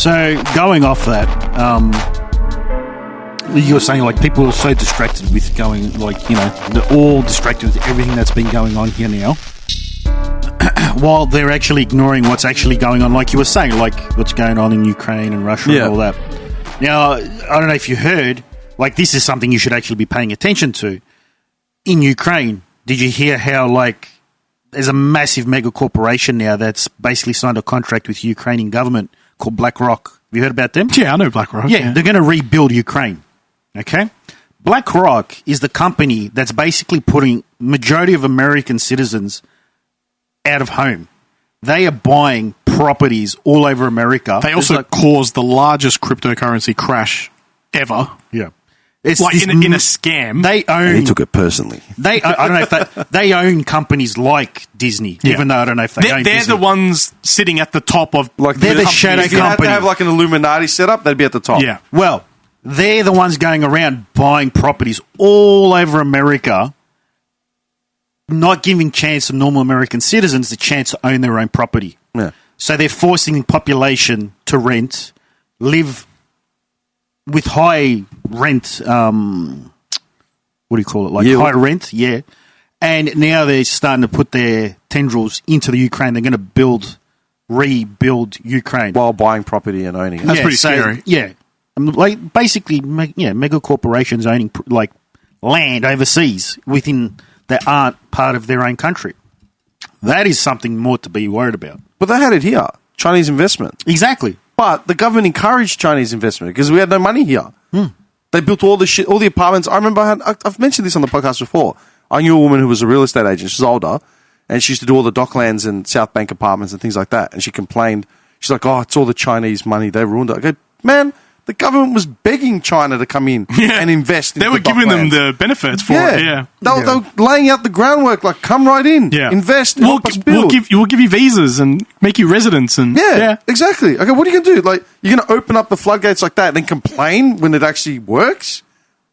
So going off that, you were saying like people are so distracted with going, like, you know, they're all distracted with everything that's been going on here now, while they're actually ignoring what's actually going on. Like you were saying, like what's going on in Ukraine and Russia and all that. Now, I don't know if you heard, like this is something you should actually be paying attention to. In Ukraine, did you hear how like there's a massive mega corporation now that's basically signed a contract with the Ukrainian government called BlackRock? Have you heard about them? Yeah, I know BlackRock. Yeah, they're going to rebuild Ukraine. Okay? BlackRock is the company that's basically putting majority of American citizens out of home. They are buying properties all over America. They also caused the largest cryptocurrency crash ever. Yeah. It's like in a scam. They own. And he took it personally. I don't know if they own companies like Disney, even though I don't know if they own they're Disney. the ones sitting at the top of Like they're the shadow if you had to have like an Illuminati setup, they'd be at the top. Yeah. Well, they're the ones going around buying properties all over America, not giving chance to normal American citizens the chance to own their own property. Yeah. So they're forcing the population to rent, live with high rent, what do you call it? Like Yield. high rent, yeah. And now they're starting to put their tendrils into the Ukraine. They're going to rebuild Ukraine. While buying property and owning it. That's pretty scary. Yeah. Like basically, mega corporations owning like land overseas that aren't part of their own country. That is something more to be worried about. But they had it here. Chinese investment. Exactly. But the government encouraged Chinese investment because we had no money here. They built all the shit, all the apartments. I remember I've mentioned this on the podcast before. I knew a woman who was a real estate agent. She's older, and she used to do all the Docklands and South Bank apartments and things like that. And she complained. She's like, "Oh, it's all the Chinese money. They ruined it." I go, "Man, the government was begging China to come in and invest. They were giving them the benefits for it. Yeah, they were laying out the groundwork. Like, come right in, invest, and help us build. We'll give you visas and make you residents. And exactly. Okay, what are you going to do? Like, you're going to open up the floodgates like that and then complain when it actually works?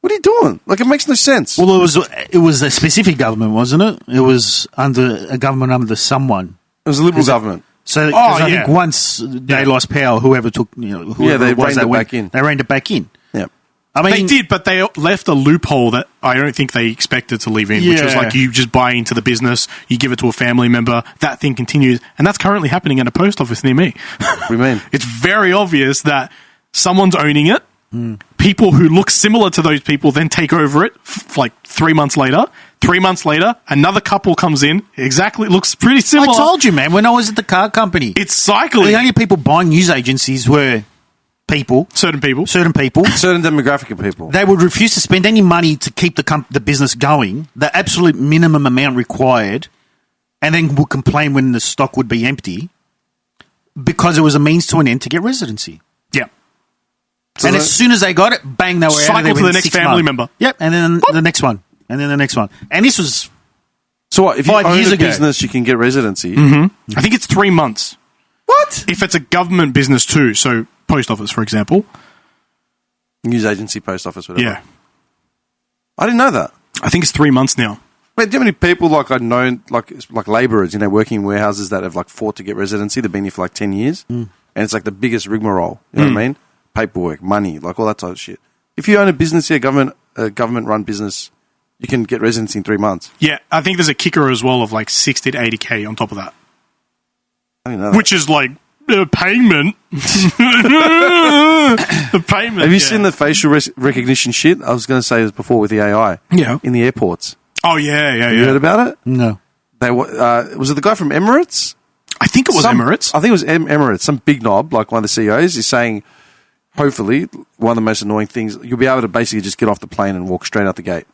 What are you doing? Like, it makes no sense. Well, it was a specific government, wasn't it? It was under a government under someone. It was a Liberal government. So I think once they lost power, whoever took, whoever they it was, reined it back in. They reined it back in. Yeah. I mean, they did, but they left a loophole that I don't think they expected to leave in, which was like you just buy into the business, you give it to a family member, that thing continues, and that's currently happening at a post office near me. What do you mean? It's very obvious that someone's owning it. People who look similar to those people then take over it like 3 months later. 3 months later, another couple comes in. Exactly, looks pretty similar. I told you, man, when I was at the car company. It's cycling. The only people buying news agencies were certain people. Certain demographic of people. They would refuse to spend any money to keep the business going, the absolute minimum amount required, and then would complain when the stock would be empty because it was a means to an end to get residency. Yeah. So and as soon as they got it, bang, they were out of there to the next family member. Yep, and then the next one. And then the next one. And this was so what, if you 5 own years a ago. business, you can get residency? Mm-hmm. I think it's 3 months. What? If it's a government business too, so post office, for example. News agency, post office, whatever. Yeah. I didn't know that. I think it's 3 months now. Wait, do you have any people like I've known, like labourers, working in warehouses that have like fought to get residency? They've been here for like 10 years. And it's like the biggest rigmarole. You know what I mean? Paperwork, money, like all that type of shit. If you own a business here, government-run business, you can get residency in 3 months. Yeah, I think there's a kicker as well of like 60 to 80K on top of that. I didn't know that. Which is like payment. The payment. Have you seen the facial recognition shit? I was going to say this before with the AI. Yeah. In the airports. Oh, yeah. You heard about it? no. Was it the guy from Emirates? I think it was Emirates. I think it was Emirates. Some big knob, like one of the CEOs, is saying, hopefully, one of the most annoying things, you'll be able to basically just get off the plane and walk straight out the gate.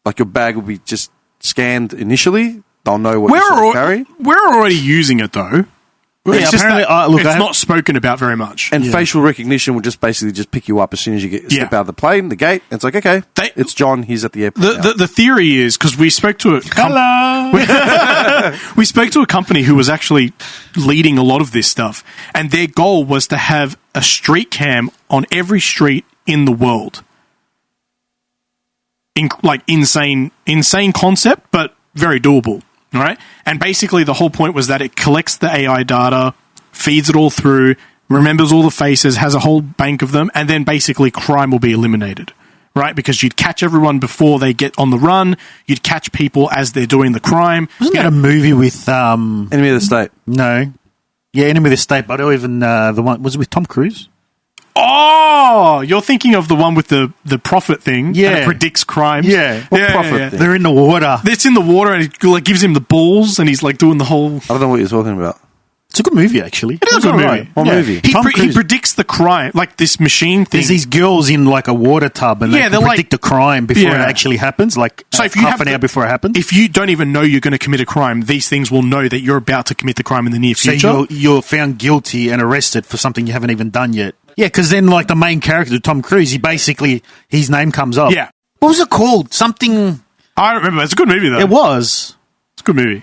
Like your bag will be just scanned initially. They'll know what you carry. We're already using it, though. It's just apparently, it's not spoken about very much. And facial recognition will just basically just pick you up as soon as you step out of the plane, the gate. And it's like, okay, it's John. He's at the airport. The theory is, because we spoke to we spoke to a company who was actually leading a lot of this stuff, and their goal was to have a street cam on every street in the world. Insane concept, but very doable. Right? And basically the whole point was that it collects the AI data, feeds it all through, remembers all the faces, has a whole bank of them, and then basically crime will be eliminated, right? Because you'd catch everyone before they get on the run. You'd catch people as they're doing the crime. Wasn't that a movie with Enemy of the State. No, yeah, Enemy of the State, but even the one was it with Tom Cruise? Oh, you're thinking of the one with the prophet thing. Yeah. And it predicts crimes. Yeah. What prophet thing? They're in the water. It's in the water, and it like gives him the balls, and he's like doing the whole. I don't know what you're talking about. It's a good movie, actually. It is a good movie. What movie? He, Tom he Cruise. predicts the crime, like this machine thing. There's these girls in like a water tub, and Yeah, they they're predict like- the crime before Yeah. it actually happens. Like So if you half have an the- hour before it happens. If you don't even know you're going to commit a crime, these things will know that you're about to commit the crime in the near So future. you're found guilty and arrested for something you haven't even done yet. Yeah, because then like the main character, Tom Cruise, his name comes up. Yeah. What was it called? Something. I don't remember. It's a good movie, though. It was. It's a good movie.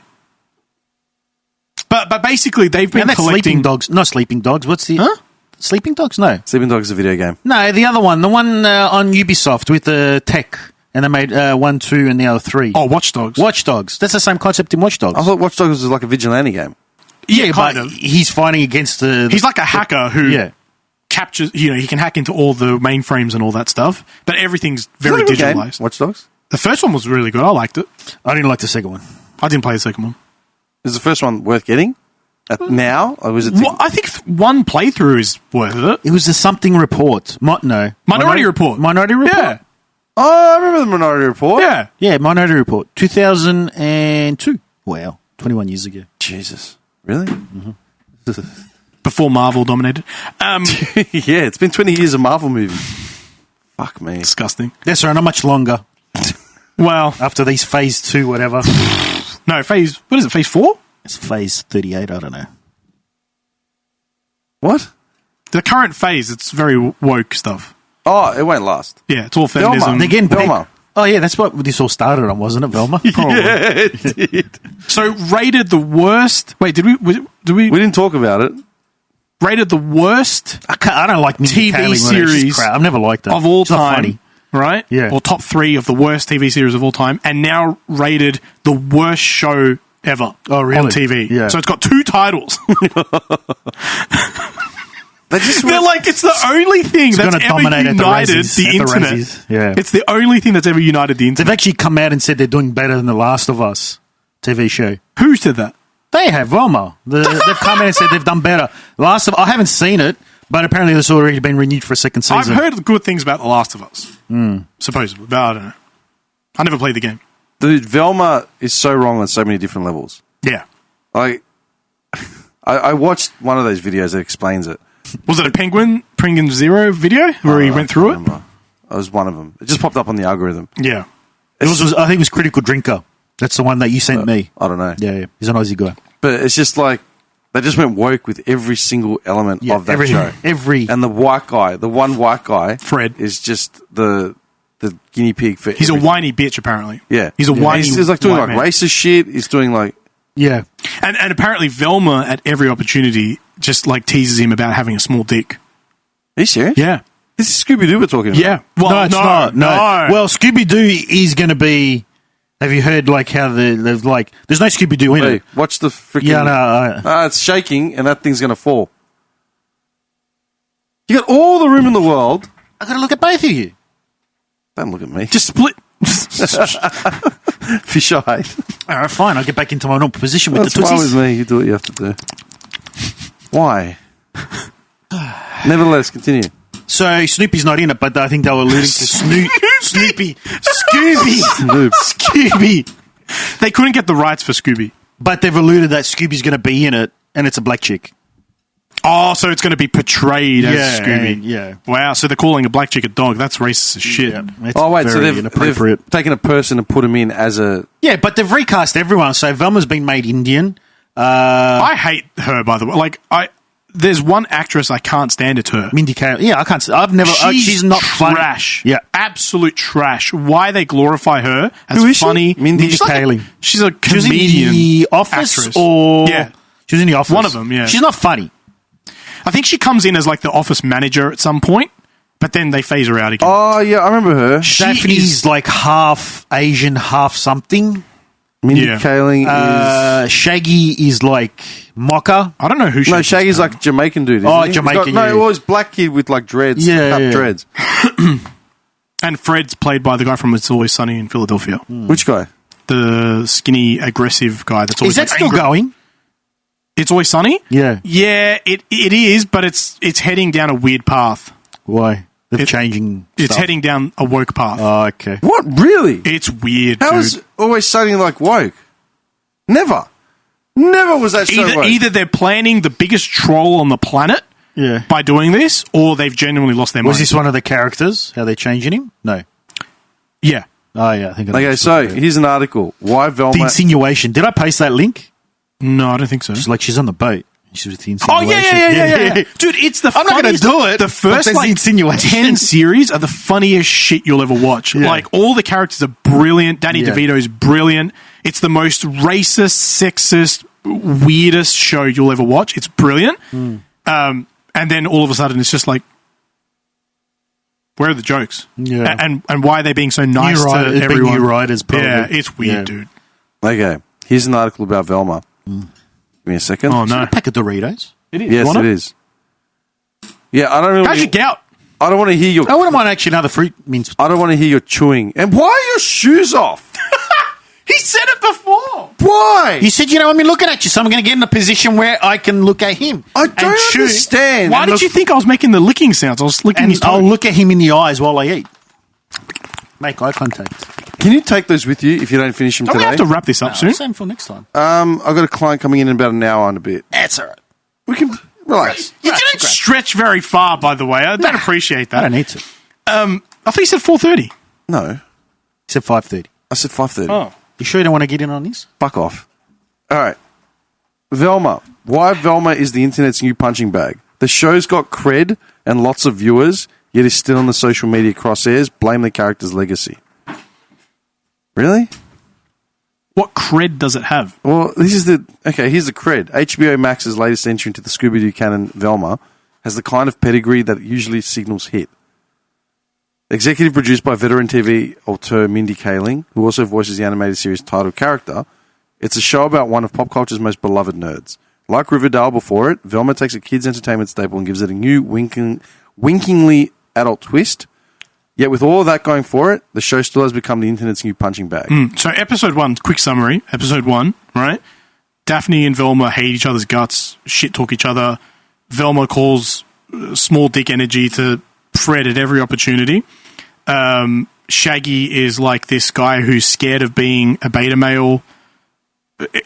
But basically, they've been And that's collecting... Sleeping Dogs. Not Sleeping Dogs. What's the... Huh? Sleeping Dogs? No. Sleeping Dogs is a video game. No, the other one. The one on Ubisoft with the tech. And they made 1, 2, and now 3. Oh, Watch Dogs. Watch Dogs. That's the same concept in Watch Dogs. I thought Watch Dogs was like a vigilante game. Yeah, but kind of. he's fighting against the... He's like a hacker who Yeah. captures... he can hack into all the mainframes and all that stuff, but everything's very Is that a good game, digitalized. Watch Dogs? The first one was really good. I liked it. I didn't like the second one. I didn't play the second one. Is the first one worth getting now, or was it? Well, I think one playthrough is worth it. It was the something report. Minority Report. Minority Report? Yeah. Oh, I remember the Minority Report. Yeah. Yeah, Minority Report. 2002. Wow. 21 years ago. Jesus, really? Before Marvel dominated. Yeah, it's been 20 years of Marvel movies. Fuck me. Disgusting. That's right, not much longer. Well, After these phase 2, whatever. no, phase... What is it, phase 4? It's phase 38, I don't know. What? The current phase, it's very woke stuff. Oh, it won't last. Yeah, it's all feminism. They're getting Velma. Oh, yeah, that's what this all started on, wasn't it, Velma? Probably. Yeah, it did. So, rated the worst... Wait, did we We didn't talk about it. rated the worst I don't like Mindy TV Kaling when it's just series crap. I've never liked it. of all It's not time, funny. right? Yeah. Or top 3 of the worst TV series of all time, and now rated the worst show ever Oh, really? on TV. Yeah. So it's got 2 titles. They're like, it's the only thing that's gonna ever dominate at the united Razzies, the at the internet. Razzies. Yeah. It's the only thing that's ever united the internet. They've actually come out and said they're doing better than The Last of Us TV show. Who said that? They have, Velma. They've come out and said they've done better. I haven't seen it, but apparently it's already been renewed for a second season. I've heard good things about The Last of Us. Supposedly, but I don't know. I never played the game. Dude, Velma is so wrong on so many different levels. Yeah. Like, I watched one of those videos that explains it. Was it a Penguin Zero video where he went through it? It was one of them. It just popped up on the algorithm. Yeah. I think it was Critical Drinker. That's the one that you sent me. I don't know. Yeah, he's an Aussie guy. But it's just like, they just went woke with every single element of that everything. show. And the white guy, the one white guy, Fred. is just the guinea pig for He's everything. a whiny bitch, apparently. Yeah. He's a whiny He's like doing white like man. racist shit. He's doing like, yeah. And apparently Velma, at every opportunity, just like teases him about having a small dick. are you serious? Yeah. This is Scooby-Doo we're talking about. Yeah. Well, No, it's not. No. Well, Scooby-Doo is going to be... Have you heard like how there's like... There's no Scooby-Doo in Hey, it. watch the freaking... Yeah, no. it's shaking and that thing's going to fall. You got all the room in the world. I got to look at both of you. Don't look at me. just split. Fish-eyed. All right, fine. I'll get back into my normal position with That's the fine tootsies. with me. You do what you have to do. Why? Nevertheless, continue. So Snoopy's not in it, but I think they were alluding to Snoopy. Snoop. Scooby. They couldn't get the rights for Scooby. But they've alluded that Scooby's going to be in it, and it's a black chick. Oh, so it's going to be portrayed as Scooby. and- yeah. Wow, so they're calling a black chick a dog. That's racist as shit. Yeah, it's Oh, wait, so very inappropriate. they've taken a person and put him in as a... Yeah, but they've recast everyone. So Velma's been made Indian. I hate her, by the way. Like, there's one actress I can't stand. It's her. Mindy Kaling. Yeah, I can't. I've never. She's not trash. Funny. Yeah, absolute trash. Why they glorify her as Who is she? funny? Mindy She's like Kaling. She's a She was in comedian. the Office, actress. or Yeah. she was in the Office. One of them, yeah. She's not funny. I think she comes in as like the office manager at some point, but then they phase her out again. Oh, yeah, I remember her. Daphne's like half Asian, half something. Mindy Yeah. Kaling is... Shaggy is like Mocha. I don't know who. No, Shaggy's like Jamaican dude, isn't Oh, he? He's Jamaican, got, yeah. No, he's black kid with like dreads. Yeah, cut yeah. dreads. And Fred's played by the guy from It's Always Sunny in Philadelphia. Which guy? The skinny, aggressive guy that's always Is that like, still angry. going? It's Always Sunny? Yeah. Yeah, it is, but it's heading down a weird path. Why? They're changing It's stuff. heading down a woke path. Oh, okay. What? Really? It's weird, How dude. is Always Sunny like woke? Never. Never was that show woke. Either they're planning the biggest troll on the planet Yeah. by doing this, or they've genuinely lost their Was mind. this one of the characters? How they're changing him? No. Yeah. Oh, yeah. I think I know Okay, this so one. here's an article. Why The Velma... insinuation. Did I paste that link? No, I don't think so. It's like she's on the boat. She's with the Oh, insinuation. yeah. Dude, it's the I'm not gonna funniest- do it, The but first there's the like insinuation. 10 series are the funniest shit you'll ever watch. Yeah. Like, all the characters are brilliant. Danny Yeah. DeVito's brilliant. It's the most racist, sexist, weirdest show you'll ever watch. It's brilliant. And then all of a sudden, it's just like, where are the jokes? Yeah. And why are they being so nice to writers, being everyone? new writers, probably. Yeah, it's weird, Yeah. dude. Okay, here's an article about Velma. Give me a second. Oh, no. Pack of Doritos. It is. Yes, Want it is. Yeah, I don't really... How's your gout? I don't want to hear your... I wouldn't mind actually another fruit mince. I don't want to hear your chewing. And why are your shoes off? He said it before. Why? You said you don't want me looking at you, so I'm going to get in a position where I can look at him. I don't and chew. understand. Why And did look- you think I was making the licking sounds? I was licking And his I'll toe. look at him in the eyes while I eat. Make eye contact. Can you take those with you if you don't finish them Don't we today? have to wrap this up soon? Same for next time. I've got a client coming in about an hour and a bit. That's all right. We can... Relax. You didn't stretch very far, by the way. I don't appreciate I that. don't need to. I thought you said 4:30. No. He said 5:30. I said 5:30. Oh. You sure you don't want to get in on this? Fuck off. All right. Velma. Why Velma is the internet's new punching bag. The show's got cred and lots of viewers, yet is still in the social media crosshairs. Blame the character's legacy. Really? What cred does it have? Well, this is the... Okay, here's the cred. HBO Max's latest entry into the Scooby-Doo canon, Velma, has the kind of pedigree that usually signals hit. Executive produced by veteran TV auteur Mindy Kaling, who also voices the animated series title character, it's a show about one of pop culture's most beloved nerds. Like Riverdale before it, Velma takes a kids' entertainment staple and gives it a new winkingly adult twist. Yet with all of that going for it, the show still has become the internet's new punching bag. So episode 1, quick summary. Episode 1, right? Daphne and Velma hate each other's guts, shit talk each other. Velma calls small dick energy to Fred at every opportunity. Shaggy is like this guy who's scared of being a beta male.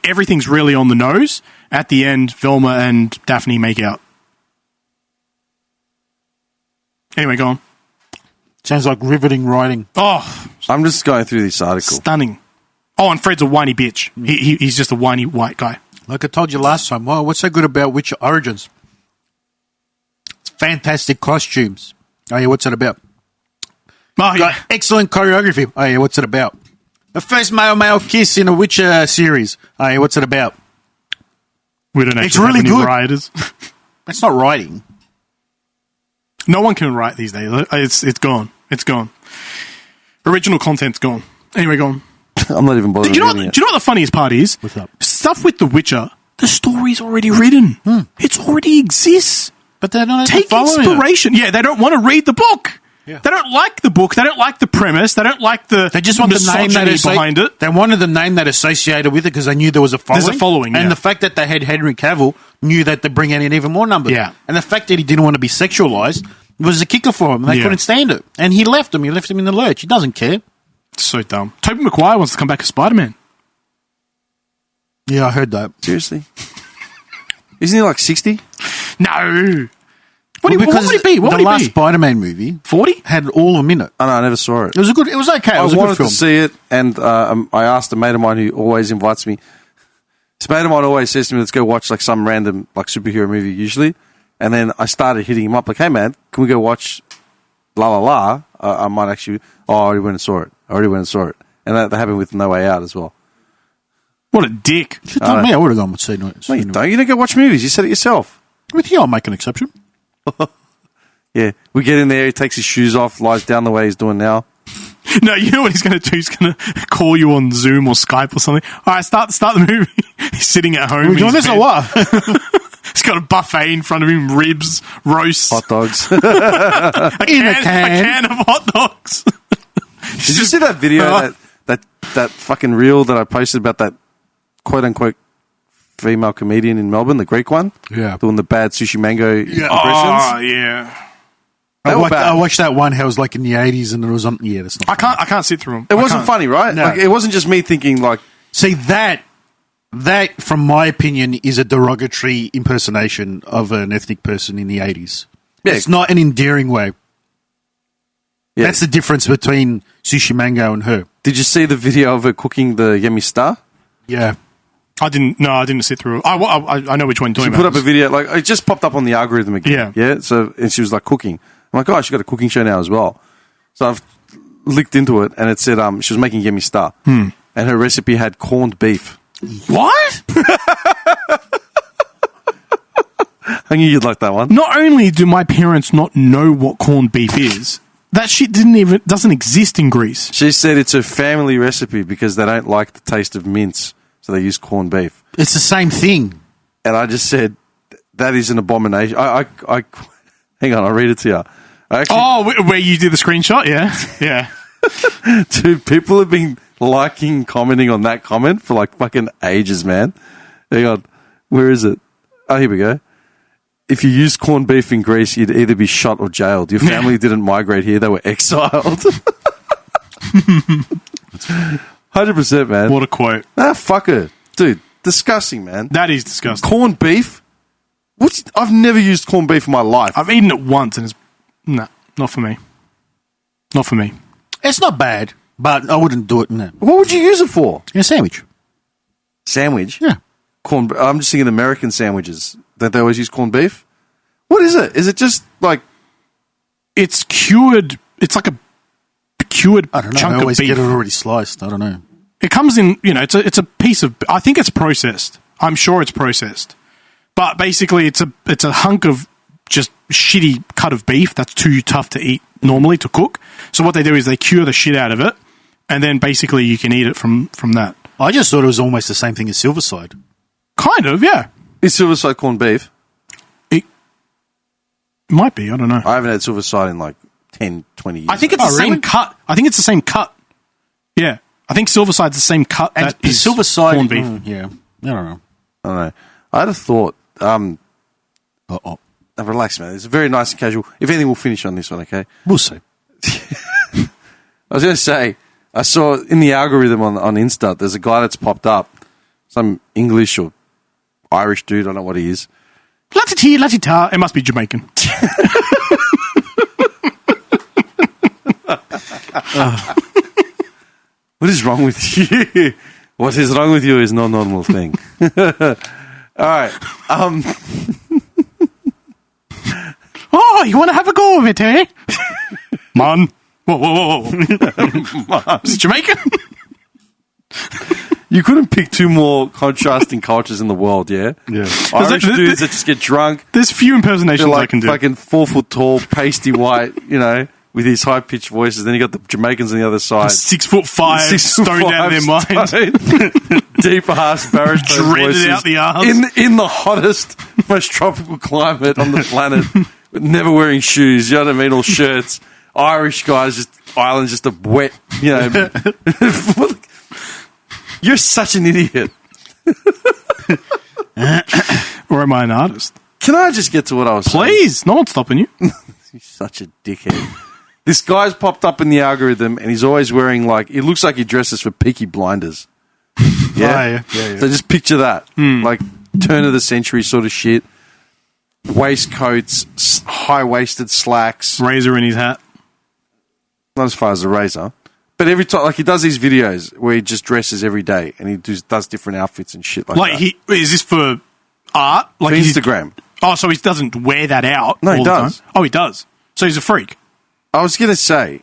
Everything's really on the nose. At the end, Velma and Daphne make out. Anyway, go on. Sounds like riveting writing. Oh, I'm just going through this article. stunning. Oh, and Fred's a whiny bitch. He's just a whiny white guy. Like I told you last time, well, what's so good about Witcher Origins? It's fantastic costumes. Oh, yeah, what's it about? Oh, yeah. Got excellent choreography. Oh, yeah, what's it about? The first male-male kiss in a Witcher series. Oh, yeah, what's it about? We don't actually It's really have any good. writers. That's not writing. No one can write these days. It's gone. It's gone. Original content's gone. Anyway, go on. I'm not even bothered Do you know reading it. what the funniest part is? What's up? Stuff with The Witcher, the story's already written. It already exists. But they're not Take following it. inspiration. Yeah, they don't want to read the book. Yeah. They don't like the book. They don't like the premise. They don't like the They just want the name that misogyny behind it. They wanted the name that associated with it because they knew there was a following. There's a following, and yeah. the fact that they had Henry Cavill knew that they'd bring in even more numbers. Yeah. And the fact that he didn't want to be sexualized was a kicker for him. They Yeah. couldn't stand it, and he left him. He left him in the lurch. He doesn't care. So dumb. Tobey Maguire wants to come back as Spider-Man. Yeah, I heard that. Seriously? Isn't he like 60? No. What would because it be? What the would last it be? Spider-Man movie 40? had all of them in it. Oh, no, I never saw it. It was a good. It was okay. It I was a good wanted film. to see it, and I asked a mate of mine who always invites me. This mate of mine always says to me, let's go watch like some random like superhero movie usually. And then I started hitting him up like, hey man, can we go watch La La La? I might actually, I already went and saw it. And that happened with No Way Out as well. What a dick. Should have told me. I would have gone with see. No, you don't. You don't go watch movies. You said it yourself. With you, I'll make an exception. Yeah. We get in there, he takes his shoes off, lies down the way he's doing now. No, you know what he's going to do? He's going to call you on Zoom or Skype or something. All right, start the movie. He's sitting at home. Are we doing this or what? He's got a buffet in front of him, ribs, roasts, Hot dogs. In a can. of hot dogs. Did you see that video, that fucking reel that I posted about that quote-unquote female comedian in Melbourne, the Greek one? Yeah. Doing the bad Sushi Mango impressions? Oh, yeah. They were bad. I watched that one. How it was like in the 80s, and it was on. Yeah, that's not. I can't sit through them. It wasn't funny, right? No. Like, it wasn't just me thinking, like... See, that, from my opinion, is a derogatory impersonation of an ethnic person in the 80s. Yeah. It's not an endearing way. Yeah. That's the difference between Sushi Mango and her. Did you see the video of her cooking the Yemi Star? Yeah. I didn't sit through it. I know which one you're She talking put about. up a video, like, it just popped up on the algorithm again. Yeah. Yeah? So, and she was, like, cooking. I'm like, oh, she got a cooking show now as well. So I've licked into it, and it said she was making Yemi Star. And her recipe had corned beef. What? I knew you'd like that one. Not only do my parents not know what corned beef is, that shit doesn't exist in Greece. She said it's a family recipe because they don't like the taste of mince, so they use corned beef. It's the same thing. And I just said, that is an abomination. I hang on, I'll read it to you. Where you did the screenshot? Yeah. Yeah. Dude, people have been liking, commenting on that comment for like fucking ages, man. Hang on, where is it? Oh, here we go. If you used corned beef in Greece, you'd either be shot or jailed. Your family didn't migrate here, they were exiled. 100%, man. What a quote. Ah, fuck her. Dude, disgusting, man. That is disgusting. Corned beef? I've never used corned beef in my life. I've eaten it once and it's... Nah, not for me. Not for me. It's not bad, but I wouldn't do it in What would you use it for? a sandwich. Sandwich? Yeah. I'm just thinking American sandwiches. Don't they always use corned beef? What is it? Is it just like... It's cured... It's like a cured I don't know. chunk I of always beef. get it already sliced. I don't know. It comes in, it's a piece of... I think it's processed. I'm sure it's processed. But basically, it's a hunk of just shitty cut of beef that's too tough to eat normally to cook. So what they do is they cure the shit out of it, and then basically you can eat it from that. I just thought it was almost the same thing as Silverside. Kind of, yeah. Is Silverside corned beef? It might be, I don't know. I haven't had Silverside in like 10, 20 years. I think it's the same cut. I think it's the same cut. Yeah. I think Silverside's the same cut And that is Silverside, corned beef. yeah. I don't know. I don't know. I had a thought. Relax, man. It's very nice and casual. If anything, we'll finish on this one, okay? We'll see. I was going to say, I saw in the algorithm on Insta, there's a guy that's popped up, some English or Irish dude, I don't know what he is. La-ti-ti, la-ti-ta. It must be Jamaican. What is wrong with you? What is wrong with you is no normal thing. All right. Oh, you want to have a go of it, eh? Man. Whoa. Is it Jamaican? You couldn't pick two more contrasting cultures in the world, yeah? Yeah. Irish dudes that just get drunk. There's few impersonations They're I like can do. fucking 4 foot tall, pasty white, with these high pitched voices. Then you got the Jamaicans on the other side. 6'5", 6'5", stoned out of their mind. Deep ass baritone Dreaded voices out the arse. in the hottest, most tropical climate on the planet, but never wearing shoes. You know what I mean? All shirts. Irish guys, islands, just a wet. You're such an idiot. Or am I an artist? Can I just get to what I was saying? Please, no one's stopping you. You're such a dickhead. This guy's popped up in the algorithm, and he's always wearing it looks like he dresses for Peaky Blunders. Yeah? Yeah. So just picture that. Like turn of the century sort of shit. Waistcoats, high-waisted slacks. Razor in his hat. Not as far as the razor. But every time, he does these videos where he just dresses every day, and he does different outfits and shit like that. Is this for art? For Instagram. So he doesn't wear that out No, he all the does. time? Oh, he does. So he's a freak. I was going to say,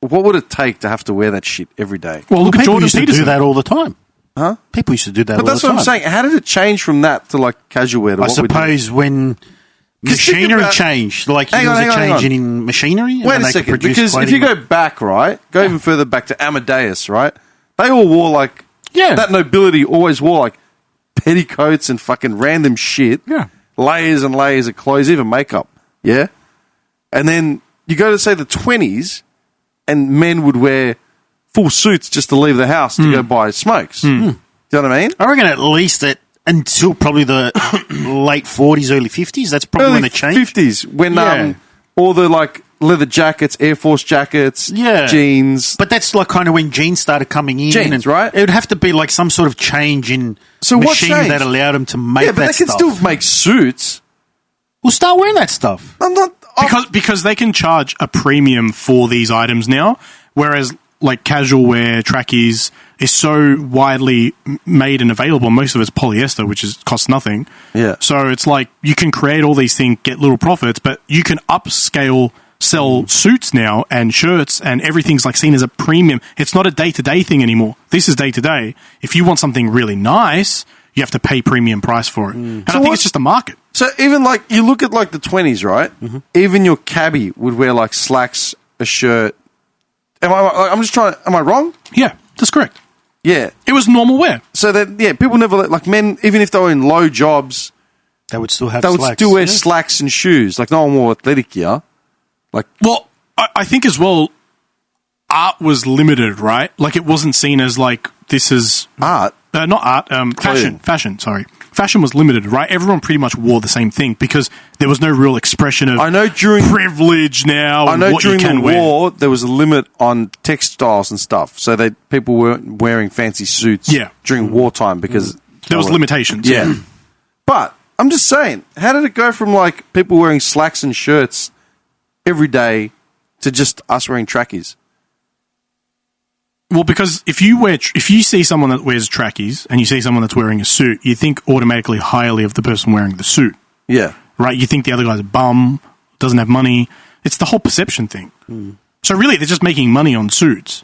what would it take to have to wear that shit every day? Well, look at People Jordan used to Peterson. do that all the time. Huh? People used to do that But all that's the what time. I'm saying. How did it change from that to casual wear to I what we do? suppose when machinery changed. Like, there was a change in machinery. Wait a second, because if you go back, right, even further back to Amadeus, right, they all wore like, that nobility always wore like petticoats and fucking random shit. Yeah. Layers and layers of clothes, even makeup. Yeah. And then you go to, say, the 20s, and men would wear full suits just to leave the house to go buy smokes. Do you know what I mean? I reckon at least until probably the late 40s, early 50s. That's probably when it changed. 50s, when all the like leather jackets, Air Force jackets, jeans. But that's like kind of when jeans started coming in. Jeans, right? It would have to be like some sort of change in machinery that allowed them to make that stuff. Yeah, but they can still make suits. Well, start wearing that stuff. I'm not... Because they can charge a premium for these items now, whereas like casual wear, trackies is so widely made and available. Most of it's polyester, which costs nothing. Yeah. So it's like you can create all these things, get little profits, but you can sell suits now and shirts, and everything's like seen as a premium. It's not a day-to-day thing anymore. This is day-to-day. If you want something really nice, you have to pay premium price for it. And I think it's just a market. So even like, you look at like the 20s, right? Even your cabbie would wear like slacks, a shirt. Am I wrong? Yeah, that's correct. Yeah. It was normal wear. So that, people never, like men, even if they were in low jobs, they would still have slacks. They would still wear slacks and shoes. Like no one wore athletic gear. Well, I think as well, art was limited, right? Like it wasn't seen as like, this is... Art? Not art, fashion, sorry. Fashion was limited, right? Everyone pretty much wore the same thing because there was no real expression of privilege now. I know during the war, there was a limit on textiles and stuff. So people weren't wearing fancy suits during wartime because... There was limitations. Yeah. But I'm just saying, how did it go from like people wearing slacks and shirts every day to just us wearing trackies? Well, because if you see someone that wears trackies and you see someone that's wearing a suit, you think automatically highly of the person wearing the suit. Yeah. Right? You think the other guy's a bum, doesn't have money. It's the whole perception thing. So really, they're just making money on suits.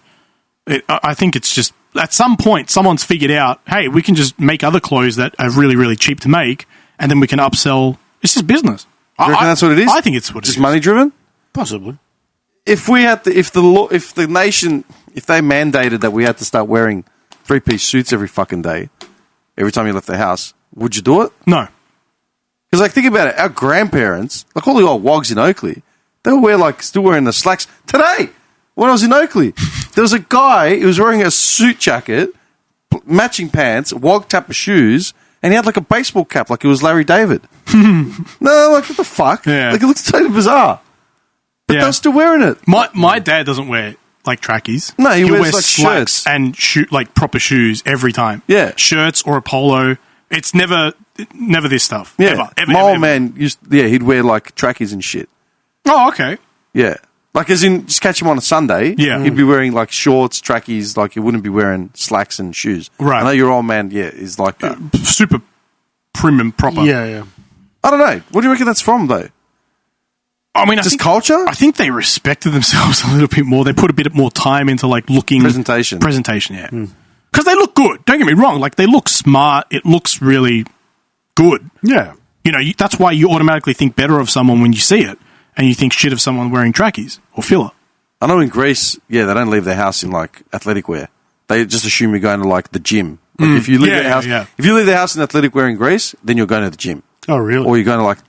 I think it's just, at some point, someone's figured out, hey, we can just make other clothes that are really, really cheap to make, and then we can upsell. It's just business. Do you reckon that's what it is? I think it's what it is. Just money driven? Possibly. If they mandated that we had to start wearing 3-piece suits every fucking day, every time you left the house, would you do it? No. Because, like, think about it. Our grandparents, like all the old wogs in Oakley, they were still wearing the slacks. Today, when I was in Oakley, there was a guy, he was wearing a suit jacket, matching pants, wog tapper shoes, and he had like a baseball cap, like it was Larry David. No, like, what the fuck? Yeah. Like, it looks totally bizarre. But they're still wearing it. My dad doesn't wear like trackies. No, he wears like slacks shirts and like proper shoes every time. Yeah, shirts or a polo. It's never this stuff. Yeah, ever, my old man he'd wear like trackies and shit. Oh, okay. Yeah, like as in just catch him on a Sunday. Yeah, he'd be wearing like shorts, trackies. Like he wouldn't be wearing slacks and shoes. Right. I know your old man. Yeah, is like that. Super prim and proper. Yeah. I don't know. What do you reckon that's from though? I mean, culture? I think they respected themselves a little bit more. They put a bit more time into like looking presentation, yeah. Because they look good. Don't get me wrong. Like they look smart. It looks really good. Yeah. You know, that's why you automatically think better of someone when you see it, and you think shit of someone wearing trackies or filler. I know in Greece, they don't leave their house in like athletic wear. They just assume you're going to like the gym. Like if you leave if you leave the house in athletic wear in Greece, then you're going to the gym. Oh, really? Or you're going to like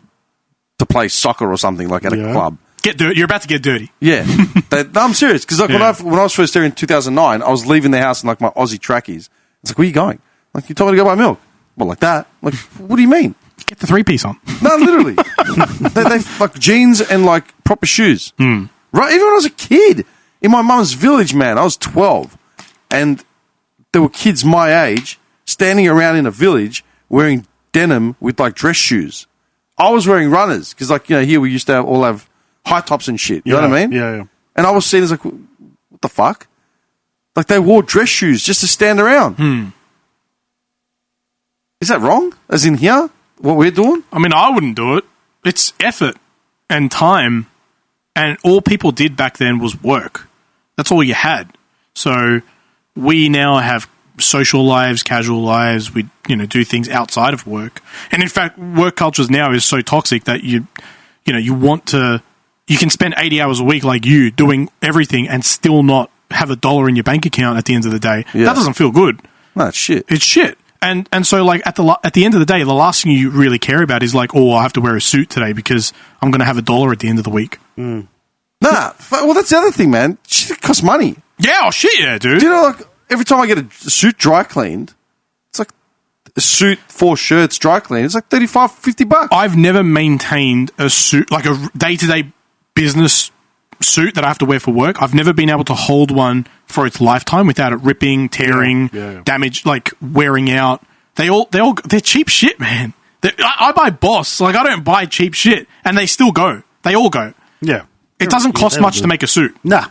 to play soccer or something like at a club. Get dirty. You're about to get dirty. Yeah. No, I'm serious. Because like when I was first there in 2009, I was leaving the house in like my Aussie trackies. It's like, where are you going? Like, you told me to go buy milk. Well, like that. Like, what do you mean? Get the 3-piece on. No, literally. they like jeans and like proper shoes. Right? Even when I was a kid, in my mum's village, man, I was 12. And there were kids my age standing around in a village wearing denim with like dress shoes. I was wearing runners because, like, here we used to all have high tops and shit. You know what I mean? Yeah. And I was seen as like, what the fuck? Like, they wore dress shoes just to stand around. Is that wrong? As in here? What we're doing? I mean, I wouldn't do it. It's effort and time. And all people did back then was work. That's all you had. So we now have social lives, casual lives. We, do things outside of work. And in fact, work cultures now is so toxic that you can spend 80 hours a week like you doing everything and still not have $1 in your bank account at the end of the day. Yeah. That doesn't feel good. No, it's shit. It's shit. And so like at the end of the day, the last thing you really care about is like, I have to wear a suit today because I'm going to have $1 at the end of the week. Nah, well, that's the other thing, man. Shit costs money. Yeah, shit, yeah, dude. Do you know, like, every time I get a suit dry cleaned, it's like a suit, 4 shirts dry cleaned, it's like $35, $50. I've never maintained a suit, like a day-to-day business suit that I have to wear for work. I've never been able to hold one for its lifetime without it ripping, tearing, damage, like wearing out. They're cheap shit, man. I buy Boss. Like, I don't buy cheap shit. And they still go. They all go. Yeah. It doesn't cost much to make a suit. Nah.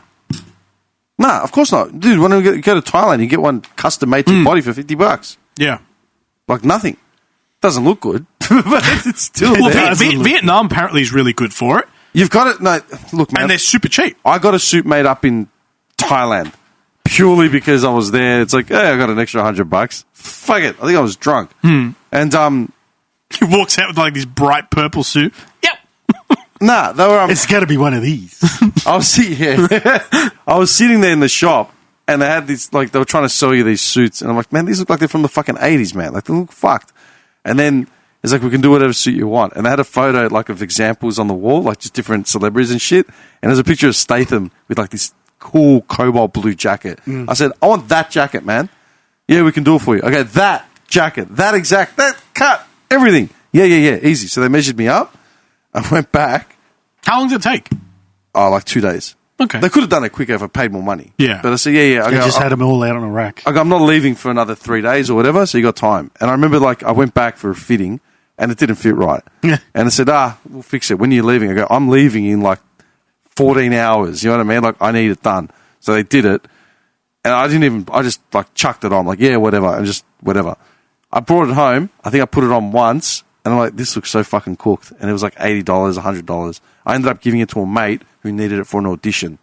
Nah, of course not. Dude, when we go to Thailand, you get one custom made to your body for $50. Yeah. Like nothing. Doesn't look good, but it's still Well, there. Vietnam apparently is really good for it. You've got it. No, look, man. And they're super cheap. I got a suit made up in Thailand purely because I was there. It's like, hey, I got an extra $100. Fuck it. I think I was drunk. And He walks out with like this bright purple suit. Yep. nah, they were. It's got to be one of these. I was sitting there in the shop, and they had these, like, they were trying to sell you these suits, and I'm like, man, these look like they're from the fucking 80s, man. Like, they look fucked. And then it's like, we can do whatever suit you want. And they had a photo, like, of examples on the wall, like just different celebrities and shit. And there's a picture of Statham with like this cool cobalt blue jacket. I said, I want that jacket, man. Yeah, we can do it for you. Okay, that jacket, that exact, that cut, everything. Yeah, easy. So they measured me up. I went back. How long did it take? Oh, like 2 days. Okay. They could have done it quicker if I paid more money. Yeah. But I said, yeah. They just had them all out on a rack. I go, I'm not leaving for another 3 days or whatever, so you got time. And I remember, like, I went back for a fitting, and it didn't fit right. Yeah. And I said, we'll fix it. When are you leaving? I go, I'm leaving in, like, 14 hours. You know what I mean? Like, I need it done. So they did it. And I just, like, chucked it on. Like, yeah, whatever. And just, whatever. I brought it home. I think I put it on once. And I'm like, this looks so fucking cooked. And it was like $80, $100. I ended up giving it to a mate who needed it for an audition.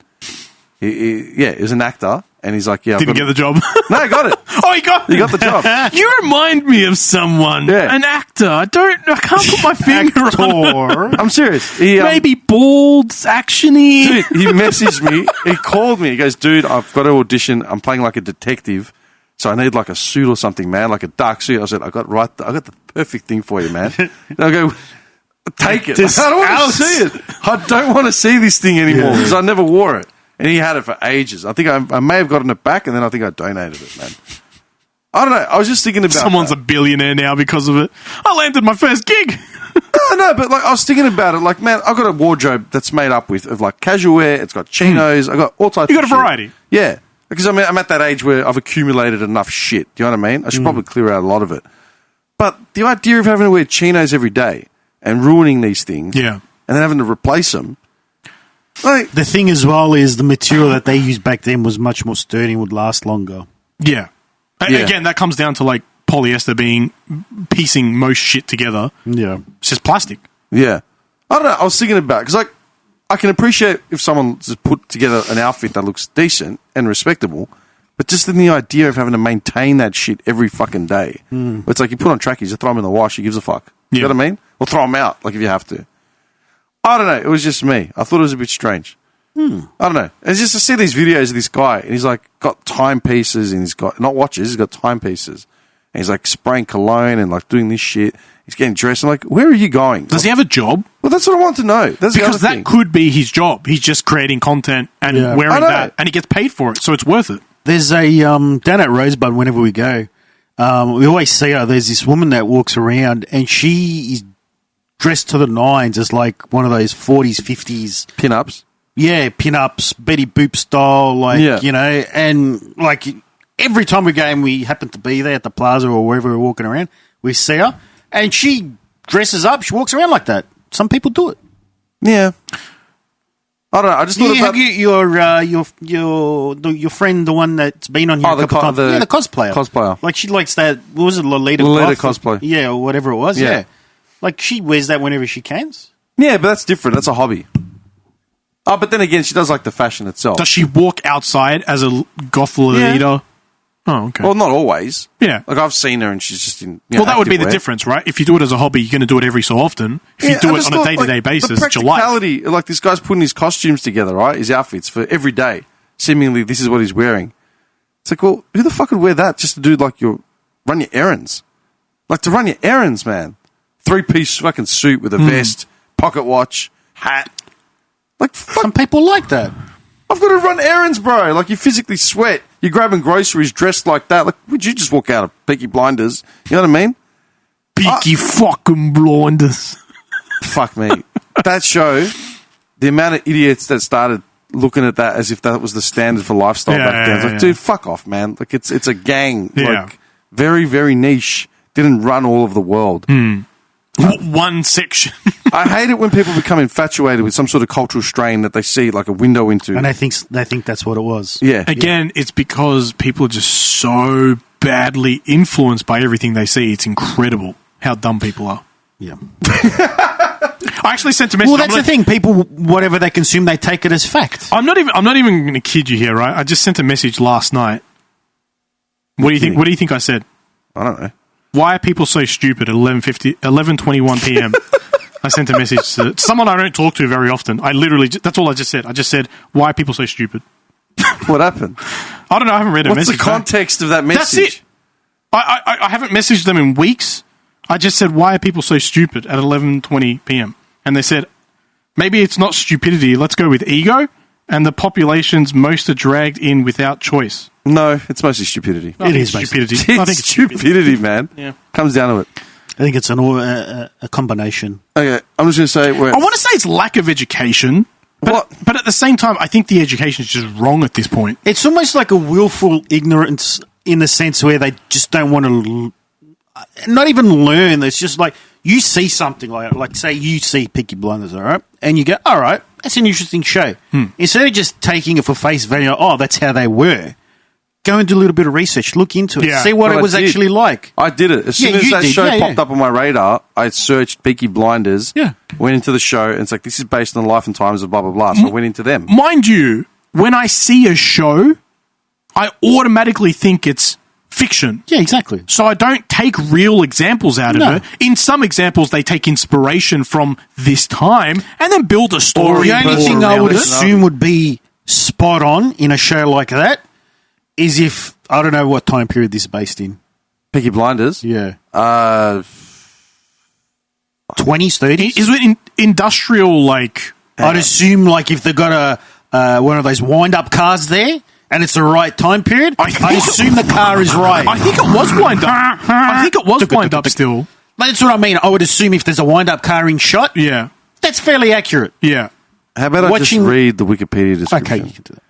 He was an actor. And he's like, yeah. Didn't get the job. No, I got it. Oh, he got the job. You remind me of someone. Yeah. An actor. I can't put my finger on it. I'm serious. Maybe bald, actiony. Dude, he messaged me. He called me. He goes, dude, I've got to audition. I'm playing like a detective. So I need like a suit or something, man, like a dark suit. I said, I got the perfect thing for you, man. And I go, take it. Like, I don't want to see it. I don't want to see this thing anymore because I never wore it. And he had it for ages. I think I may have gotten it back, and then I think I donated it, man. I don't know. I was just thinking about Someone's a billionaire now because of it. I landed my first gig. No, but like I was thinking about it. Like, man, I've got a wardrobe that's made up of like casual wear. It's got chinos. I got all types. You got of a variety. Shit. Yeah, because I'm at that age where I've accumulated enough shit. Do you know what I mean? I should probably clear out a lot of it. But the idea of having to wear chinos every day and ruining these things, and then having to replace them. Like, the thing as well is the material that they used back then was much more sturdy and would last longer. Yeah. Again, that comes down to like polyester piecing most shit together. Yeah. It's just plastic. Yeah. I don't know. I was thinking about it because, like, I can appreciate if someone just put together an outfit that looks decent and respectable, but just in the idea of having to maintain that shit every fucking day. It's like you put on trackies, you throw them in the wash, you gives a fuck. You know what I mean? Or throw them out, like if you have to. I don't know. It was just me. I thought it was a bit strange. I don't know. It's just to see these videos of this guy, and he's like got timepieces, and he's got not watches. He's got timepieces, and he's like spraying cologne and like doing this shit. He's getting dressed. I'm like, where are you going? Does he have a job? Well, that's what I want to know. That's because that could be his job. He's just creating content and wearing that, and he gets paid for it, so it's worth it. There's a down at Rosebud whenever we go, we always see her. There's this woman that walks around, and she is dressed to the nines as like one of those 40s, 50s pin-ups. Yeah, pin-ups, Betty Boop style, like, you know, and like every time we go and we happen to be there at the plaza or wherever we're walking around, we see her and she dresses up, she walks around like that. Some people do it. Yeah. I don't know. I just thought about your friend, the one that's been on here a couple times. The cosplayer. Cosplayer. Like she likes that. What was it, Lolita cosplay? Yeah, or whatever it was. Yeah. Like she wears that whenever she can. Yeah, but that's different. That's a hobby. Oh, but then again, she does like the fashion itself. Does she walk outside as a goth Lolita? Oh, okay. Well, not always. Yeah. Like, I've seen her and she's just in. Well, that would be the activewear. difference, right? If you do it as a hobby, you're going to do it every so often. If you I do it just on a thought, day-to-day like, basis, the it's your life. practicality, like, this guy's putting his costumes together, right? His outfits for every day. Seemingly, this is what he's wearing. It's like, well, who the fuck would wear that just to do, like, run your errands? Like, to run your errands, man. 3-piece fucking suit with a vest, pocket watch, hat. Like, fuck, Some people like that. I've got to run errands, bro. Like, you physically sweat. You're grabbing groceries dressed like that. Like, would you just walk out of Peaky Blinders? You know what I mean? Peaky fucking Blunders. Fuck me. That show, the amount of idiots that started looking at that as if that was the standard for lifestyle back then. It's like, dude, fuck off, man. Like, it's a gang. Yeah. Like, very, very niche. Didn't run all of the world. One section. I hate it when people become infatuated with some sort of cultural strain that they see like a window into. And they think that's what it was. Yeah. Again, it's because people are just so badly influenced by everything they see. It's incredible how dumb people are. Yeah. I actually sent a message. Well, that's the thing. People, whatever they consume, they take it as fact. I'm not even going to kid you here, right? I just sent a message last night. What do you think? What do you think I said? I don't know. Why are people so stupid at 11:21 p.m.? I sent a message to someone I don't talk to very often. I literally, that's all I just said. I just said, why are people so stupid? What happened? I don't know. I haven't read a What's message. the context of that message? That's it. I haven't messaged them in weeks. I just said, why are people so stupid at 11:20 p.m.? And they said, maybe it's not stupidity. Let's go with ego. And the population's most are dragged in without choice. No, it's mostly stupidity. I think is it's basically. stupidity. I think It's stupidity, man. Yeah. Comes down to it. I think it's a combination. Okay, I'm just going to say... I want to say it's lack of education, but at the same time, I think the education is just wrong at this point. It's almost like a willful ignorance in the sense where they just don't want to not even learn. It's just like you see something like say you see Peaky Blunders, all right? And you go, all right, that's an interesting show. Instead of just taking it for face value, oh, that's how they were. Go and do a little bit of research, look into it, Yeah. see what Well, it was I did. actually like. I did it. As soon as you that did. show Yeah, popped up on my radar, I searched Peaky Blinders, Yeah. went into the show, and it's like, this is based on the life and times of blah, blah, blah. So I went into them. Mind you, when I see a show, I automatically think it's fiction. Yeah, exactly. So I don't take real examples out of No. it. In some examples, they take inspiration from this time and then build a story. The only Or thing I would around it. assume would be spot on in a show like that is if, I don't know what time period this is based in. Peaky Blinders. Yeah. 20s, 20s, 30s? Is it industrial, like... I'd assume like if they've got one of those wind-up cars there and it's the right time period, I assume the car is right. I think it was wind up. I think it was wind up still. That's what I mean. I would assume if there's a wind-up car in shot, Yeah. that's fairly accurate. Yeah. How about I Watching- just read the Wikipedia description? Okay, you can do that.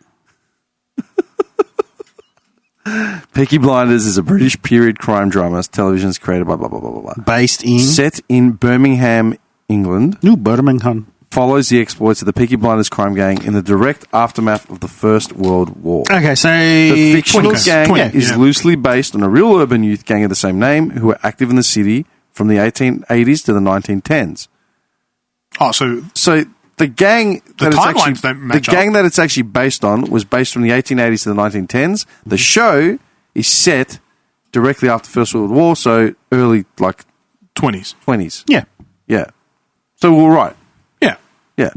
Peaky Blinders is a British period crime drama. Television is created by blah, blah, blah, blah, blah. Based in Set in Birmingham, England. New Birmingham. Follows the exploits of the Peaky Blinders crime gang in the direct aftermath of the First World War. Okay, so The fictional 20s. gang 20, is yeah. loosely based on a real urban youth gang of the same name who were active in the city from the 1880s to the 1910s. Oh, so... So the gang that timelines don't match the gang that it's actually based on was based from the 1880s to the 1910s. The show is set directly after the First World War, so early 20s. 20s. Yeah. Yeah. So we're right. Yeah. Yeah.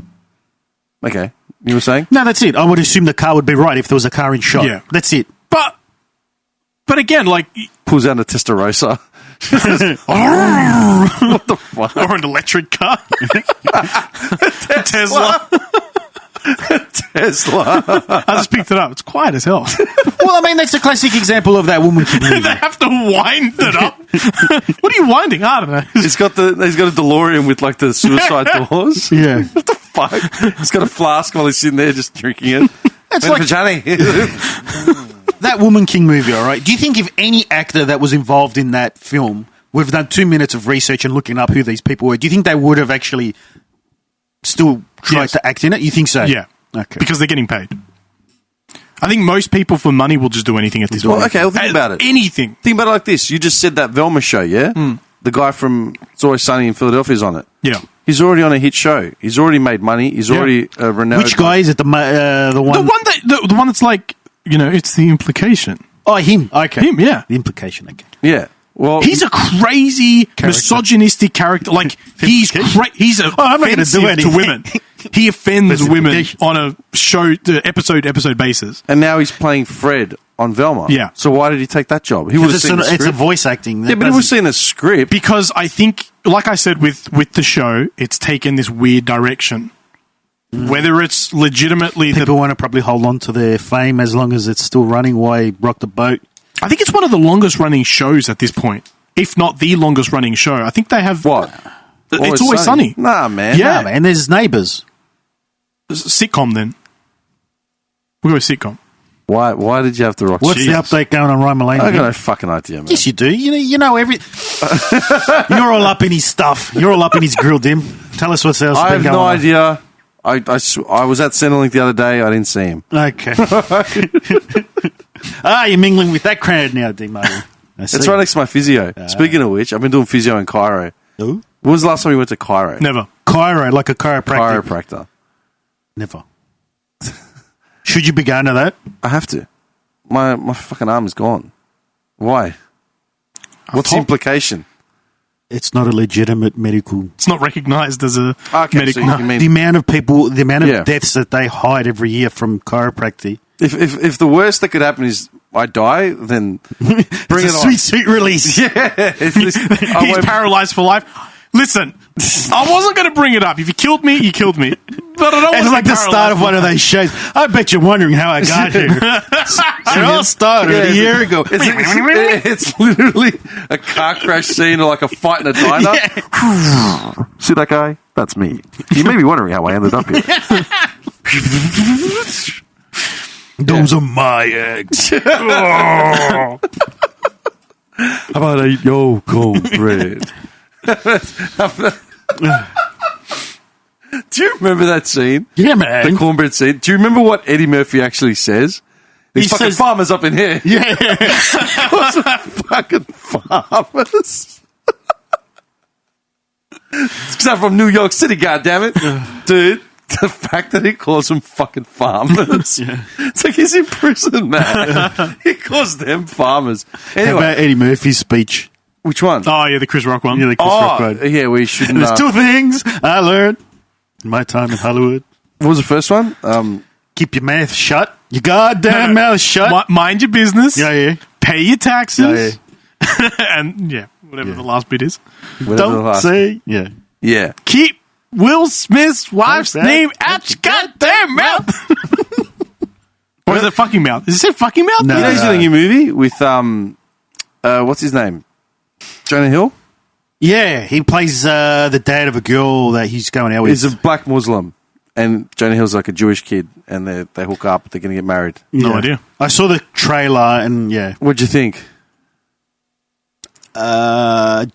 Okay. You were saying? No, that's it. I would assume the car would be right if there was a car in shot. Yeah. That's it. But again, like... Pulls out a Testarossa. What the fuck? Or an electric car. Tesla. Tesla. I just picked it up. It's quiet as hell. Well, I mean, that's a classic example of that woman kid movie. They have to wind it up. What are you winding? I don't know. He's got a DeLorean with like the suicide doors. Yeah. What the fuck? He's got a flask while he's sitting there just drinking it. It's Wait like for Johnny. that Woman King movie, all right? Do you think if any actor that was involved in that film, we've done 2 minutes of research and looking up who these people were, do you think they would have actually still tried Yes. to act in it? You think so? Yeah. Okay. Because they're getting paid. I think most people for money will just do anything at this point. Well, okay, well, think about it. Anything. Think about it like this. You just said that Velma show, yeah? The guy from It's Always Sunny in Philadelphia is on it. Yeah. He's already on a hit show. He's already made money. He's already renowned. Which guy is it? The one? The one that's like, it's the implication. Oh, him. Okay. Him, yeah. The implication, okay. Yeah. Well, He's a crazy, misogynistic character. Like, he's I'm not gonna do offensive to anything. women. He offends women Specification. on a episode basis. and now he's playing Fred on Velma. Yeah. So why did he take that job? He would have It's, seen the it's a script. voice acting. Yeah, but he was seeing the script. Because I think, like I said with the show, it's taken this weird direction. Whether it's legitimately People want to probably hold on to their fame as long as it's still running. Why rock the boat? I think it's one of the longest running shows at this point, if not the longest running show. I think they have What? It's Always Sunny. Nah, man. Yeah. Nah, man, there's Neighbours. Sitcom. Then we'll go with sitcom. Why did you have to rock? What's Jesus. the update going on, Ryan Mulaney? I got no fucking idea, man. Yes, you do. You know every. You're all up in his stuff. You're all up in his grill, Dim. Tell us what's else. I been have going no on. idea. I was at Centrelink the other day. I didn't see him. Okay. You're mingling with that crowd now, Dim. It's right next to my physio. Speaking of which, I've been doing physio in Cairo. Who? When was the last time you went to Cairo? Never. Chiro, like a chiropractor. Chiropractor. Never. Should you be going to that? I have to. My fucking arm is gone. Why? What's the implication? It's not a legitimate medical. It's not recognised as a Okay, medical. so you mean The amount of people, the amount of Yeah. deaths that they hide every year from chiropractic. if the worst that could happen is I die, then bring It's it a on. sweet release. He's paralysed for life. Listen, I wasn't going to bring it up. If you killed me, you killed me. But I don't want It's to like be the start of paralysed. one of those shows. I bet you're wondering how I got here. It all started a year ago. It's literally a car crash scene or like a fight in a diner. See that guy? That's me. You may be wondering how I ended up here. Those are my eggs. How about a yo-go bread? Do you remember that scene? Yeah, man. The cornbread scene? Do you remember what Eddie Murphy actually says? These He fucking says- farmers up in here. Yeah. Fucking farmers. Because I'm from New York City, goddammit. Dude, the fact that he calls them fucking farmers. It's like he's in prison, man. He calls them farmers. How Anyway, about Eddie Murphy's speech? which one? Oh, yeah, the Chris Rock one. Yeah, the Chris Rock one. yeah, we shouldn't. There's two things I learned in my time in Hollywood. What was the first one? Keep your mouth shut. Your goddamn mouth shut. Mind your business. Yeah. Pay your taxes. Yeah, and, whatever the last bit is. whatever the Don't last- say. Yeah. Yeah. Keep Will Smith's wife's What's that? name out your goddamn mouth. Or is it fucking mouth? Is it say fucking mouth? No. You know he's in a new movie with, what's his name? Jonah Hill? Yeah, he plays the dad of a girl that he's going out with. He's a black Muslim. And Jonah Hill's like a Jewish kid. And they hook up. They're going to get married. No Yeah. idea. I saw the trailer and yeah, What'd you think?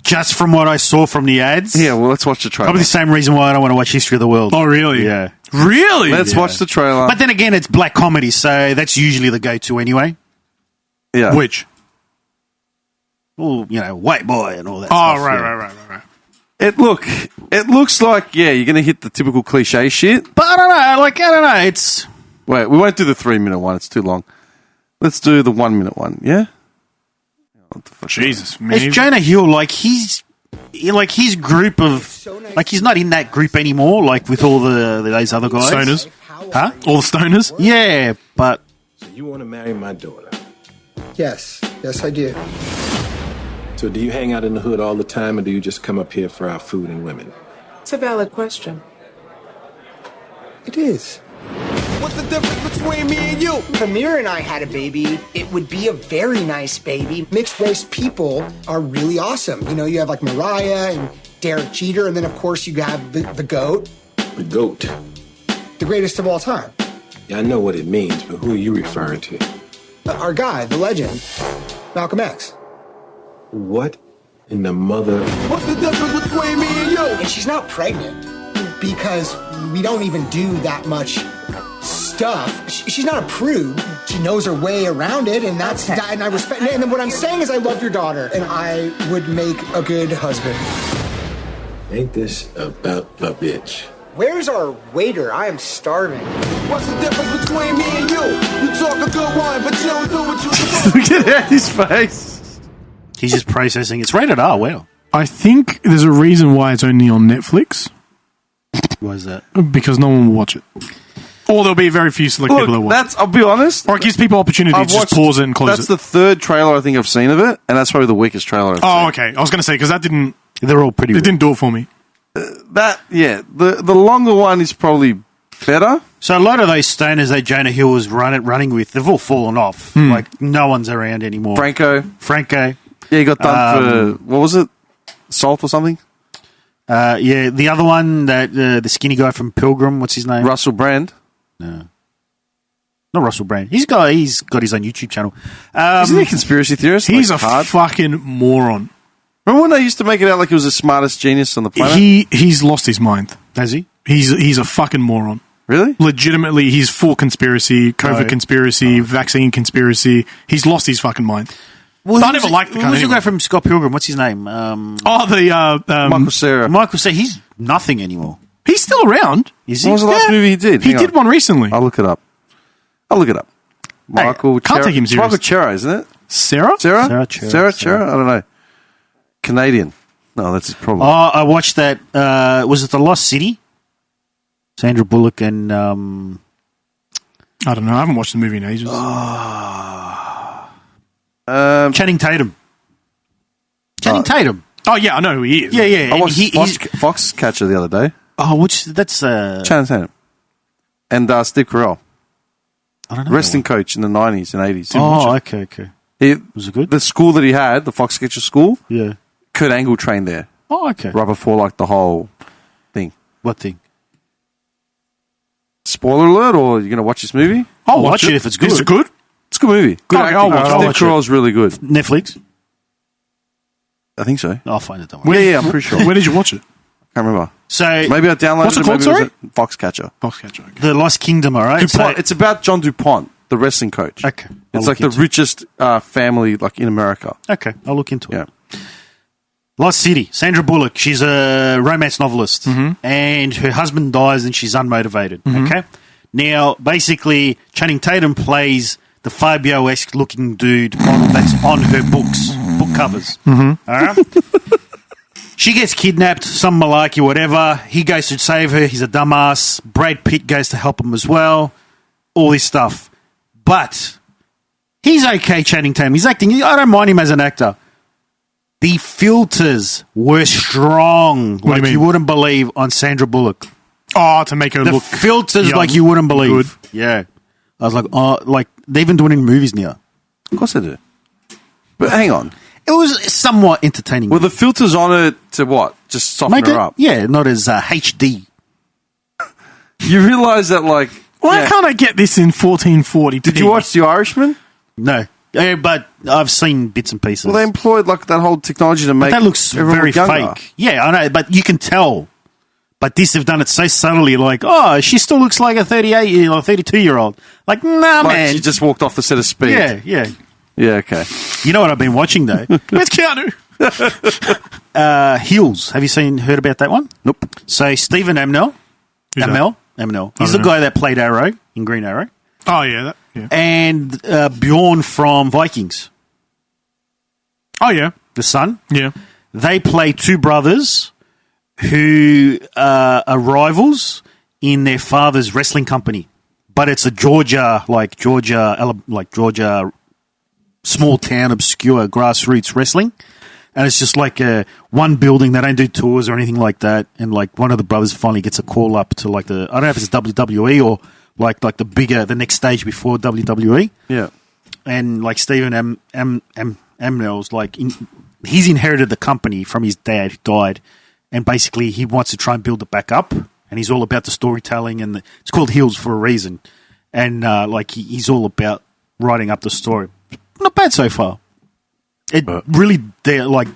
just from what I saw from the ads. Yeah, well, let's watch the trailer. Probably the same reason why I don't want to watch History of the World. Oh, really? Yeah. Really? Let's watch the trailer. But then again, it's black comedy, so that's usually the go-to anyway. yeah. Which? Well, white boy and all that Oh, stuff. right, yeah. right. It looks like, yeah, you're going to hit the typical cliche shit. But I don't know. It's Wait, we won't do the 3-minute one. It's too long. Let's do the 1-minute one, yeah? What the fuck? Jesus, man. it's Jonah Hill. Like his group of he's not in that group anymore. Like with all those other guys. Stoners. Huh? All the stoners? Yeah, but So you want to marry my daughter? Yes, I do. So do you hang out in the hood all the time, or do you just come up here for our food and women? It's a valid question. It is. What's the difference between me and you? If Amir and I had a baby, it would be a very nice baby. Mixed race people are really awesome. You have like Mariah and Derek Jeter, and then of course you have the GOAT, The goat. the greatest of all time. Yeah, I know what it means, but who are you referring to? Our guy, the legend, Malcolm X. What in the mother? What's the difference between me and you? And she's not pregnant because we don't even do that much stuff. She's not a prude. She knows her way around it, and and I respect it. And then what I'm saying is I love your daughter, and I would make a good husband. Ain't this about a bitch? Where's our waiter? I am starving. What's the difference between me and you? You talk a good one, but you don't do what you Look at his face. He's just processing. It's rated R. Wow. I think there's a reason why it's only on Netflix, Why is that? because no one will watch it. Or there'll be very few select people that Look, watch it. I'll be honest. Or it gives people opportunity to just pause it and close That's it. the third trailer I think I've seen of it, and that's probably the weakest trailer I've seen. Oh, okay. I was going to say, because that didn't... They're all pretty. It didn't do it for me. The longer one is probably better. So a lot of those stoners that Jonah Hill was running with, they've all fallen off. Like no one's around anymore. Franco. Yeah, he got done for, what was it? Assault or something? Yeah, the other one, that the skinny guy from Pilgrim, what's his name? Russell Brand. No. Not Russell Brand. He's got his own YouTube channel. Isn't he a conspiracy theorist? He's Like, a hard? fucking moron. Remember when they used to make it out like he was the smartest genius on the planet? He's lost his mind. Has he? He's a fucking moron. Really? Legitimately, he's full conspiracy, COVID conspiracy, vaccine conspiracy. He's lost his fucking mind. Well, I never liked the Who's the anyway. guy from Scott Pilgrim? What's his name? Michael Cera. Michael said he's nothing anymore. He's still around. Is he? What was the last movie he did? He Hang did on. one recently. I'll look it up. Michael can't take him It's Michael serious. Cera, isn't it? Sarah? Sarah? Cera. Cera? I don't know. Canadian. No, that's his problem. Oh, I watched that. Was it The Lost City? Sandra Bullock and I don't know. I haven't watched the movie in ages. Channing Tatum. Channing Tatum. Oh, yeah, I know who he is. Yeah, yeah. I and watched Foxcatcher the other day. That's Channing Tatum. And Steve Carell. I don't know. Wrestling coach in the 90s and 80s. Oh, okay. Was it good? The school that he had, the Foxcatcher school, Yeah. Kurt Angle trained there. Oh, okay. Right before like the whole thing. What thing? Spoiler alert, or you're going to watch this movie? I'll watch it if it's good. Is it good? It's a good movie. Good Okay, acting. I'll watch it. I'll Steve watch it. Carell's really good. Netflix? I think so. I'll find it. Don't worry. Yeah, I'm pretty sure. Where did you watch it? Can't remember. So, Maybe I downloaded What's it it. called, Maybe sorry? it was Foxcatcher. Foxcatcher. Okay. The Lost Kingdom, all right? DuPont. So, It's about John DuPont, the wrestling coach. Okay. I'll It's like look the richest family like in America. okay, I'll look into Yeah. it. Lost City. Sandra Bullock. She's a romance novelist, and her husband dies, and she's unmotivated. Okay. Now, basically, Channing Tatum plays the Fabio-esque looking dude that's on her book covers. All right. She gets kidnapped, some malarkey, whatever. He goes to save her. He's a dumbass. Brad Pitt goes to help him as well. All this stuff. But he's okay, Channing Tatum. He's acting. I don't mind him as an actor. The filters were strong, do you like mean? you wouldn't believe, on Sandra Bullock. Oh, to make her The look filters, young, like you wouldn't believe. good. Yeah. I was like, oh, like they're even doing it in movies now. Of course I do. But hang on. It was somewhat entertaining. Were the filters on it to what? Just soften Make her it, up? yeah, not as HD. You realise that, like... Why yeah. can't I get this in 1440p? Did you watch The Irishman? No. But I've seen bits and pieces. Well, they employed like that whole technology to make But that looks everyone very look younger. fake. Yeah, I know, but you can tell. But this, they've done it so subtly, like, oh, she still looks like a 38-year-old, 32-year-old. Like, nah, Like man. she just walked off the set of Speed. Yeah. Yeah, okay. You know what I've been watching, though? Where's Keanu? Heels. Have you heard about that one? Nope. So, Stephen Amell. Who's that? Amell. He's the don't know. guy that played Arrow in Green Arrow. Oh, yeah. Yeah. And Bjorn from Vikings, Oh, yeah. the son. Yeah. They play two brothers who are rivals in their father's wrestling company. But it's a Georgia, small town, obscure grassroots wrestling. And it's just like one building. They don't do tours or anything like that. And like one of the brothers finally gets a call up to like I don't know if it's WWE or like the next stage before WWE. Yeah. And like Stephen Amell's like he's inherited the company from his dad who died, and basically he wants to try and build it back up. And he's all about the storytelling, and it's called Heels for a reason. And like he's all about writing up the story. Not bad so far. It really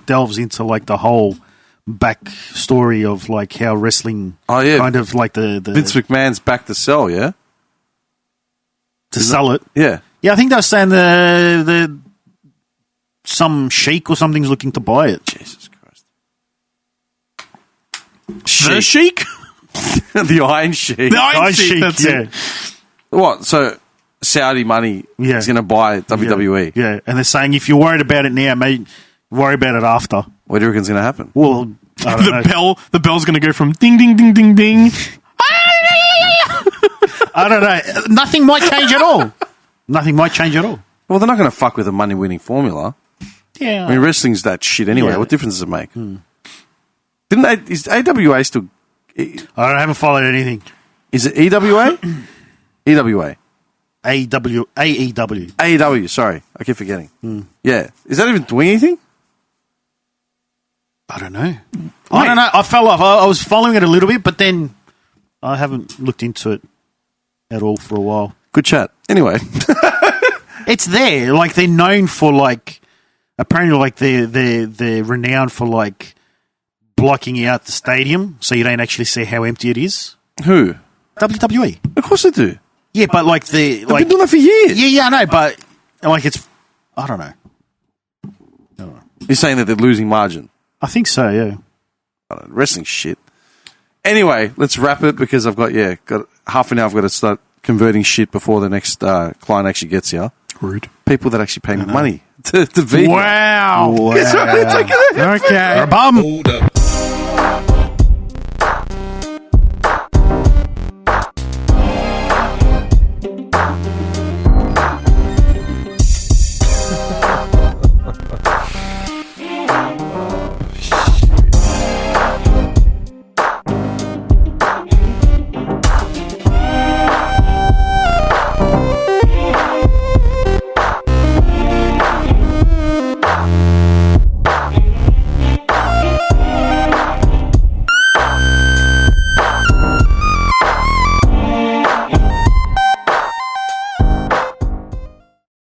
delves into like the whole back story of like how wrestling. Oh, yeah. kind of like the Vince McMahon's back to sell, yeah? to sell it. Yeah. Yeah, I think they were saying the some sheik or something's looking to buy it. Jesus Christ. The Sheik? The Iron Sheik. The Iron Guy Sheik, Sheik, that's yeah. it. What? So Saudi money Yeah. is going to buy WWE. Yeah, and they're saying if you're worried about it now, mate, worry about it after. What do you reckon's going to happen? Well, I don't know. The bell's going to go from ding, ding, ding, ding, ding. I don't know. Nothing might change at all. Nothing might change at all. Well, they're not going to fuck with a money-winning formula. Yeah. I mean, wrestling's that shit anyway. Yeah. What difference does it make? Is AWA still... I haven't followed anything. Is it EWA? EWA. AEW. AEW, sorry. I keep forgetting. Yeah. Is that even doing anything? I don't know. I don't know. I fell off. I was following it a little bit, but then I haven't looked into it at all for a while. Good chat. Anyway. It's there. Like, they're known for, like, apparently, like, they're renowned for, like, blocking out the stadium so you don't actually see how empty it is. Who? WWE. Of course they do. Yeah, but, like, they've been doing that for years. Yeah, I know, but, like, it's... I don't know. You're saying that they're losing margin. I think so, yeah. I don't know, wrestling shit. Anyway, let's wrap it because I've got half an hour. I've got to start converting shit before the next client actually gets here. Rude. People that actually pay me money to be here. Wow. That's right. Take it. Okay. You're a bum. Hold up.